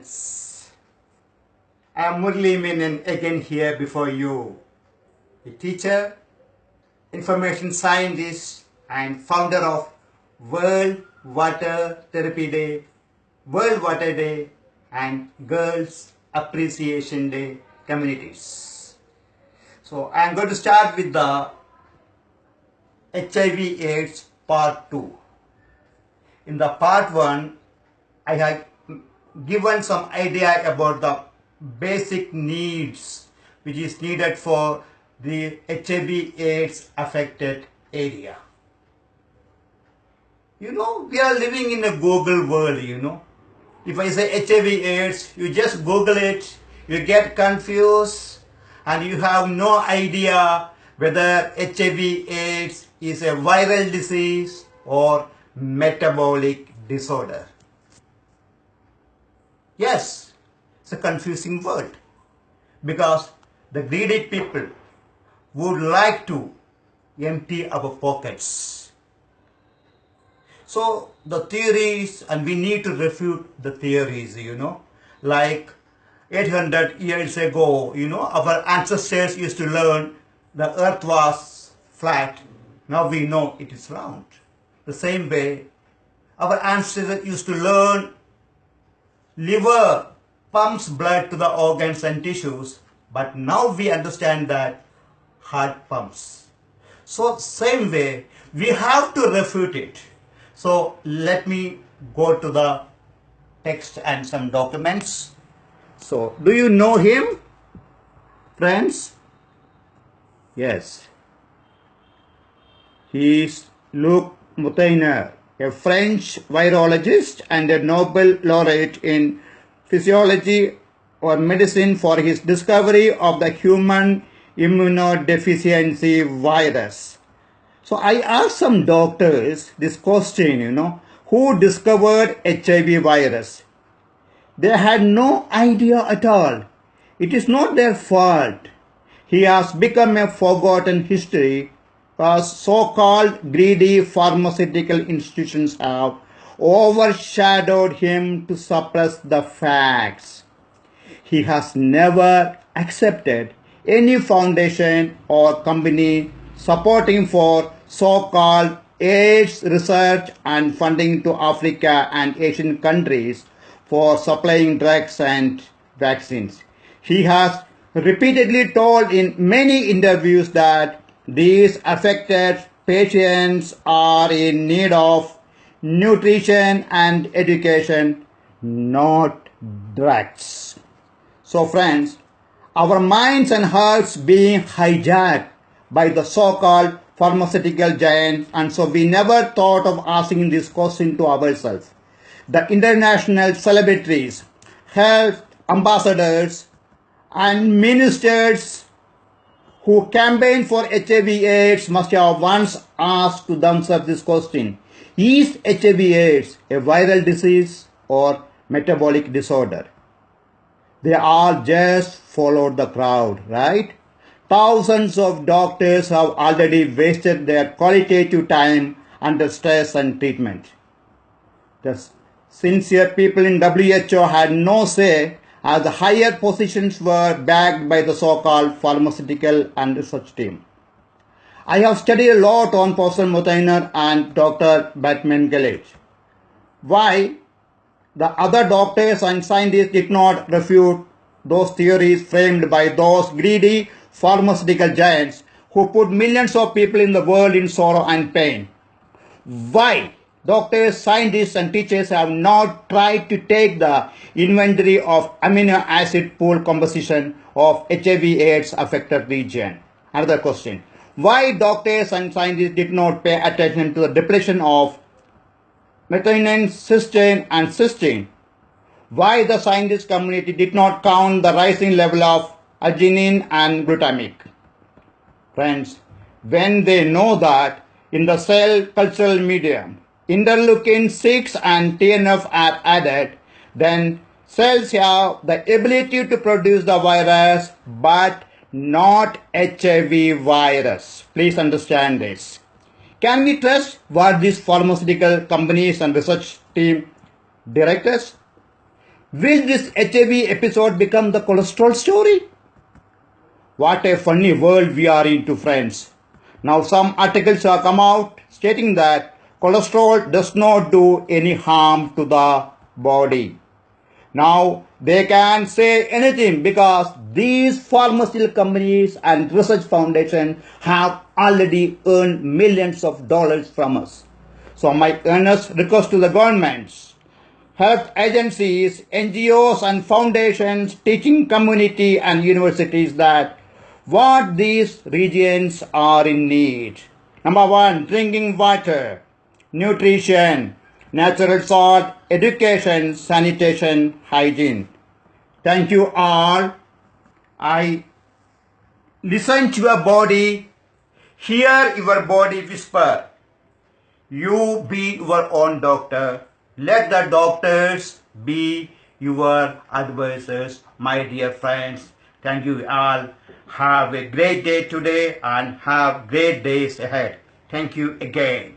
friends, I am Murli Menon again here before you, a teacher, information scientist and founder of World Water Therapy Day, World Water Day and Girls Appreciation Day communities. So I am going to start with the HIV AIDS part 2. In the part 1, I have given some idea about the basic needs which is needed for the HIV AIDS affected area. You know, we are living in a Google world, you know. If I say HIV AIDS, you just Google it, you get confused and you have no idea whether HIV AIDS is a viral disease or metabolic disorder. Yes, it's a confusing word because the greedy people would like to empty our pockets. So the theories, and we need to refute the theories, you know, like 800 years ago, you know, our ancestors used to learn the earth was flat. Now we know it is round. The same way, our ancestors used to learn liver pumps blood to the organs and tissues, but now we understand that heart pumps. So same way, we have to refute it. So let me go to the text and some documents. So do you know him, friends? Yes. He is Luc Montagnier, a French virologist and a Nobel laureate in physiology or medicine for his discovery of the human immunodeficiency virus. So I asked some doctors this question, you know, who discovered HIV virus? They had no idea at all. It is not their fault. He has become a forgotten history because so-called greedy pharmaceutical institutions have overshadowed him to suppress the facts. He has never accepted any foundation or company supporting for so-called AIDS research and funding to Africa and Asian countries for supplying drugs and vaccines. He has repeatedly told in many interviews that these affected patients are in need of nutrition and education, not drugs. So friends, our minds and hearts being hijacked by the so-called pharmaceutical giants, and so we never thought of asking this question to ourselves. The international celebrities, health ambassadors and ministers who campaign for HIV AIDS must have once asked to themselves this question: is HIV AIDS a viral disease or metabolic disorder? They all just followed the crowd, right? Thousands of doctors have already wasted their qualitative time under stress and treatment. The sincere people in WHO had no say as the higher positions were backed by the so-called pharmaceutical and research team. I have studied a lot on Professor Montagnier and Dr. Batman Gillett. Why the other doctors and scientists did not refute those theories framed by those greedy pharmaceutical giants who put millions of people in the world in sorrow and pain? Why doctors, scientists and teachers have not tried to take the inventory of amino acid pool composition of HIV AIDS affected region? Another question: why doctors and scientists did not pay attention to the depletion of methionine, cysteine and cysteine? Why the scientist community did not count the rising level of arginine and glutamic? Friends, when they know that in the cell cultural medium interleukin 6 and TNF are added, then cells have the ability to produce the virus but not HIV virus. Please understand this. Can we trust what these pharmaceutical companies and research team direct us? Will this HIV episode become the cholesterol story? What a funny world we are into, friends. Now some articles have come out stating that cholesterol does not do any harm to the body. Now they can say anything because these pharmaceutical companies and research foundations have already earned millions of dollars from us. So my earnest request to the governments, health agencies, NGOs and foundations, teaching community and universities that what these regions are in need. Number one, drinking water, nutrition, natural salt, education, sanitation, hygiene. Thank you all. I listen to your body, hear your body whisper. You be your own doctor. Let the doctors be your advisors, my dear friends. Thank you all. Have a great day today and have great days ahead. Thank you again.